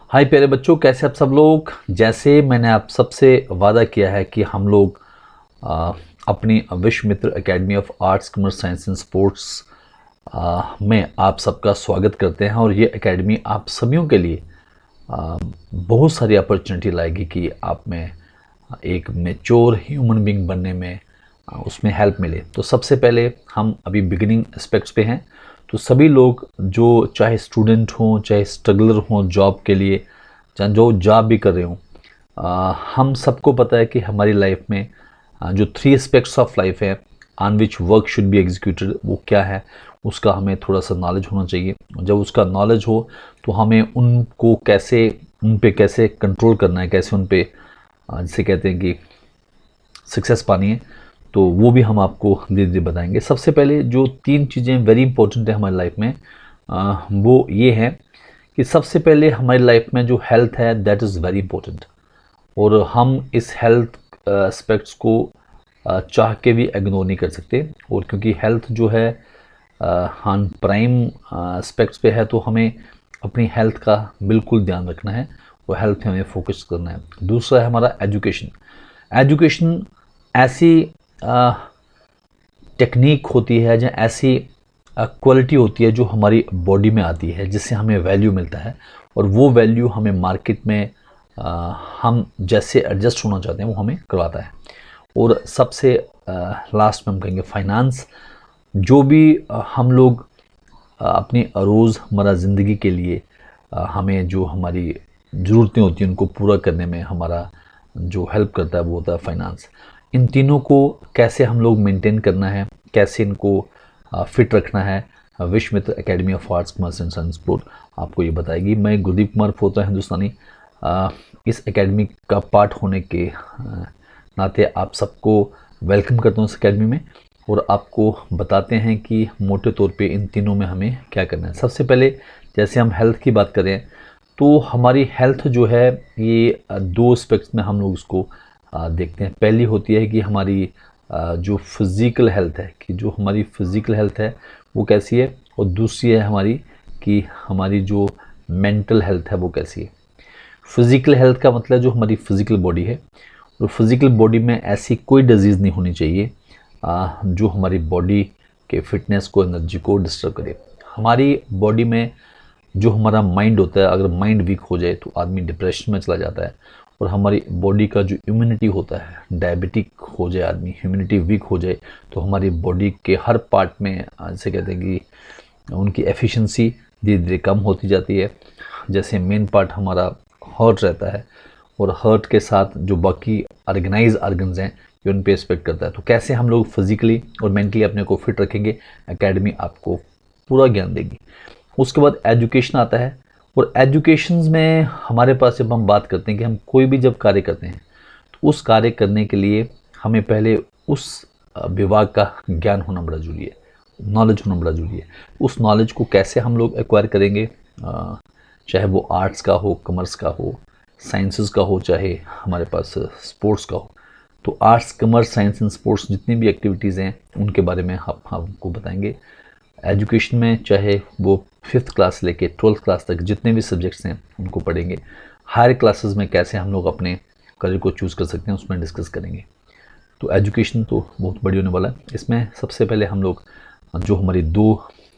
हाय प्यारे बच्चों, कैसे आप सब लोग। जैसे मैंने आप सबसे वादा किया है कि हम लोग आ, अपनी Vishwa Mitra academy of arts commerce science and sports में आप सबका स्वागत करते हैं। और ये एकेडमी आप सभी के लिए बहुत सारी अपॉर्चुनिटी लाएगी कि आप में एक मैच्योर ह्यूमन बीइंग बनने में उसमें हेल्प मिले। तो सबसे पहले हम अभी बिगिनिंग एस्पेक्ट्स पे हैं। तो सभी लोग जो चाहे स्टूडेंट हों, चाहे स्ट्रगलर हों जॉब के लिए, चाहे जो जॉब भी कर रहे हों, हम सबको पता है कि हमारी लाइफ में जो 3 एस्पेक्ट्स ऑफ लाइफ है on which work should be executed, वो क्या है उसका हमें थोड़ा सा नॉलेज होना चाहिए। जब उसका नॉलेज हो तो हमें उन पे कैसे कंट्रोल करना है, कैसे उन पे जिसे कहते हैं कि सक्सेस पानी है, तो वो भी हम आपको धीरे धीरे बताएंगे। सबसे पहले जो 3 चीज़ें वेरी इंपॉर्टेंट है हमारी लाइफ में, वो ये है कि सबसे पहले हमारी लाइफ में जो हेल्थ है दैट इज़ वेरी इंपॉर्टेंट। और हम इस हेल्थ एस्पेक्ट्स को चाह के भी इग्नोर नहीं कर सकते। और क्योंकि हेल्थ जो है हम प्राइम एस्पेक्ट्स पे है, तो हमें अपनी हेल्थ का बिल्कुल ध्यान रखना है और हेल्थ पे हमें फोकस करना है। दूसरा है हमारा एजुकेशन। एजुकेशन ऐसी टेक्निक होती है या ऐसी क्वालिटी होती है जो हमारी बॉडी में आती है, जिससे हमें वैल्यू मिलता है। और वो वैल्यू हमें मार्केट में हम जैसे एडजस्ट होना चाहते हैं वो हमें करवाता है। और सबसे लास्ट में हम कहेंगे फाइनेंस। जो भी हम लोग अपनी रोज़मर्रा ज़िंदगी के लिए हमें जो हमारी ज़रूरतें होती हैं उनको पूरा करने में हमारा जो हेल्प करता है वो होता है फाइनेंस। इन तीनों को कैसे हम लोग मेंटेन करना है, कैसे इनको फिट रखना है, Vishwa Mitra academy of arts commerce and science board आपको ये बताएगी। मैं गुरदीप कुमार फोता हिंदुस्तानी इस एकेडमी का पार्ट होने के नाते आप सबको वेलकम करता हूँ इस एकेडमी में, और आपको बताते हैं कि मोटे तौर पे इन तीनों में हमें क्या करना है। सबसे पहले जैसे हम हेल्थ की बात करें तो हमारी हेल्थ जो है ये 2 एस्पेक्ट्स में हम लोग इसको देखते हैं। पहली होती है कि हमारी जो फिज़िकल हेल्थ है, कि जो हमारी फिज़िकल हेल्थ है वो कैसी है, और दूसरी है हमारी कि हमारी जो मेंटल हेल्थ है वो कैसी है। फिज़िकल हेल्थ का मतलब जो हमारी फिज़िकल बॉडी है, और फिज़िकल बॉडी में ऐसी कोई डिजीज़ नहीं होनी चाहिए जो हमारी बॉडी के फिटनेस को, एनर्जी को डिस्टर्ब करे। हमारी बॉडी में जो हमारा माइंड होता है, अगर माइंड वीक हो जाए तो आदमी डिप्रेशन में चला जाता है। और हमारी बॉडी का जो इम्यूनिटी होता है, डायबिटिक हो जाए आदमी, इम्यूनिटी वीक हो जाए, तो हमारी बॉडी के हर पार्ट में जैसे कहते हैं कि उनकी एफिशिएंसी धीरे धीरे कम होती जाती है। जैसे मेन पार्ट हमारा हार्ट रहता है, और हार्ट के साथ जो बाकी ऑर्गेनाइज ऑर्गन्स हैं ये उन पे एक्सपेक्ट करता है। तो कैसे हम लोग फिजिकली और मेंटली अपने को फिट रखेंगे, एकेडमी आपको पूरा ज्ञान देगी। उसके बाद एजुकेशन आता है, और एजुकेशन में हमारे पास जब हम बात करते हैं कि हम कोई भी जब कार्य करते हैं तो उस कार्य करने के लिए हमें पहले उस विभाग का ज्ञान होना बड़ा जरूरी है, नॉलेज होना बड़ा जरूरी है। उस नॉलेज को कैसे हम लोग एक्वायर करेंगे, चाहे वो आर्ट्स का हो, कॉमर्स का हो, साइंसेस का हो, चाहे हमारे पास स्पोर्ट्स का हो। तो arts, commerce, science and sports जितनी भी एक्टिविटीज़ हैं उनके बारे में हम आपको बताएंगे। एजुकेशन में चाहे वो 5th क्लास लेके 12th क्लास तक जितने भी सब्जेक्ट्स हैं उनको पढ़ेंगे। हायर क्लासेस में कैसे हम लोग अपने करियर को चूज़ कर सकते हैं उसमें डिस्कस करेंगे। तो एजुकेशन तो बहुत बड़ी होने वाला है। इसमें सबसे पहले हम लोग जो हमारी 2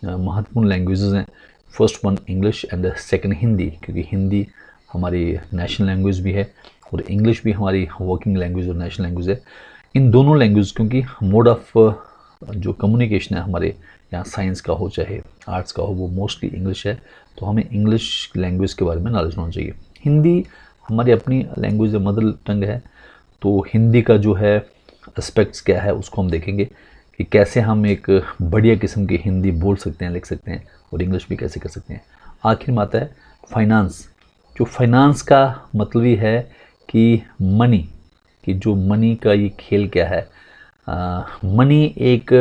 महत्वपूर्ण लैंग्वेजेस हैं, first one English and second Hindi, क्योंकि हिंदी हमारी नेशनल लैंग्वेज भी है और इंग्लिश भी हमारी वर्किंग लैंग्वेज और नेशनल लैंग्वेज है। इन दोनों लैंग्वेज, क्योंकि मोड ऑफ जो कम्युनिकेशन है हमारे यहाँ, साइंस का हो चाहे आर्ट्स का हो, वो मोस्टली इंग्लिश है, तो हमें इंग्लिश लैंग्वेज के बारे में नॉलेज होना चाहिए। हिंदी हमारी अपनी लैंग्वेज मदर टंग है, तो हिंदी का जो है एस्पेक्ट्स क्या है उसको हम देखेंगे कि कैसे हम एक बढ़िया किस्म की हिंदी बोल सकते हैं, लिख सकते हैं, और इंग्लिश भी कैसे कर सकते हैं। आखिर में आता है फाइनेंस। जो फाइनेंस का मतलब ही है कि मनी, कि जो मनी का ये खेल क्या है। मनी एक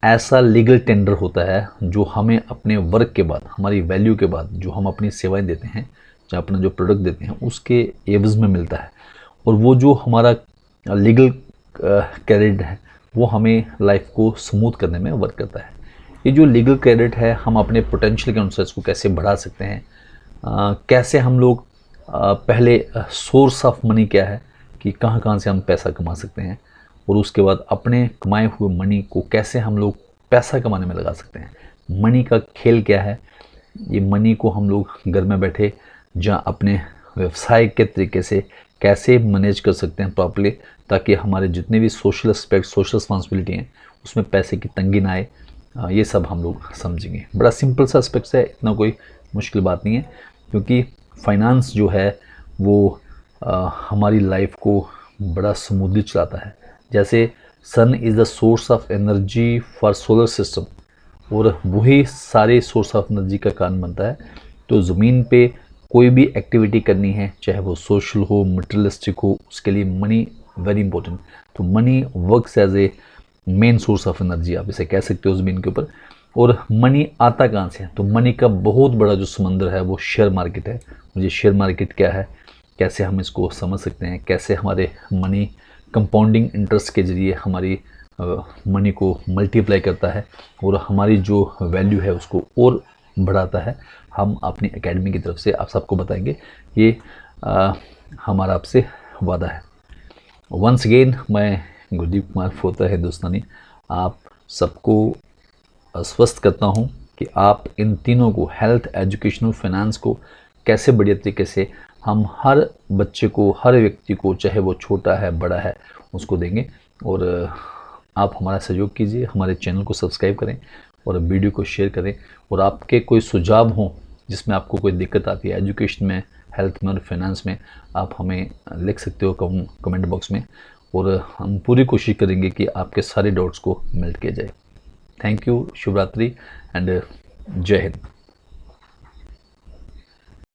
ऐसा लीगल टेंडर होता है जो हमें अपने वर्क के बाद, हमारी वैल्यू के बाद, जो हम अपनी सेवाएं देते हैं, जो अपना जो प्रोडक्ट देते हैं उसके एवज में मिलता है। और वो जो हमारा लीगल क्रेडिट है वो हमें लाइफ को स्मूथ करने में वर्क करता है। ये जो लीगल क्रेडिट है हम अपने पोटेंशियल के अनुसार इसको कैसे बढ़ा सकते हैं, कैसे हम लोग पहले सोर्स ऑफ मनी क्या है कि कहाँ कहाँ से हम पैसा कमा सकते हैं, और उसके बाद अपने कमाए हुए मनी को कैसे हम लोग पैसा कमाने में लगा सकते हैं। मनी का खेल क्या है, ये मनी को हम लोग घर में बैठे जहाँ अपने व्यवसाय के तरीके से कैसे मैनेज कर सकते हैं प्रॉपर्ली, ताकि हमारे जितने भी सोशल एस्पेक्ट, सोशल रिस्पॉन्सिबिलिटी हैं, उसमें पैसे की तंगी ना आए। ये सब हम लोग समझेंगे। बड़ा सिंपल सा एस्पेक्ट्स है, इतना कोई मुश्किल बात नहीं है, क्योंकि फाइनेंस जो है वो हमारी लाइफ को बड़ा स्मूथली चलाता है। जैसे sun is the source of energy for solar system, और वही सारे सोर्स ऑफ एनर्जी का कारण बनता है। तो ज़मीन पे कोई भी एक्टिविटी करनी है, चाहे वो सोशल हो, मटेरियलिस्टिक हो, उसके लिए मनी वेरी इंपॉर्टेंट। तो money works as a main source of energy, आप इसे कह सकते हो ज़मीन के ऊपर। और मनी आता कहाँ से है, तो मनी का बहुत बड़ा जो समंदर है वो शेयर मार्केट है। मुझे शेयर मार्केट क्या है, कैसे हम इसको समझ सकते हैं, कैसे हमारे मनी कंपाउंडिंग इंटरेस्ट के ज़रिए हमारी मनी को मल्टीप्लाई करता है और हमारी जो वैल्यू है उसको और बढ़ाता है, हम अपनी एकेडमी की तरफ से आप सबको बताएंगे। ये हमारा आपसे वादा है। वंस अगेन मैं गुरदीप कुमार फोता हिंदुस्तानी आप सबको आश्वस्त करता हूँ कि आप इन तीनों को, हेल्थ, एजुकेशनल, फाइनेंस को कैसे बढ़िया तरीके से हम हर बच्चे को, हर व्यक्ति को, चाहे वो छोटा है बड़ा है, उसको देंगे। और आप हमारा सहयोग कीजिए, हमारे चैनल को सब्सक्राइब करें और वीडियो को शेयर करें। और आपके कोई सुझाव हों जिसमें आपको कोई दिक्कत आती है एजुकेशन में, हेल्थ में और फाइनेंस में, आप हमें लिख सकते हो कमेंट बॉक्स में, और हम पूरी कोशिश करेंगे कि आपके सारे डाउट्स को मेल्ट किया जाए। थैंक यू, शुभ रात्रि एंड जय हिंद।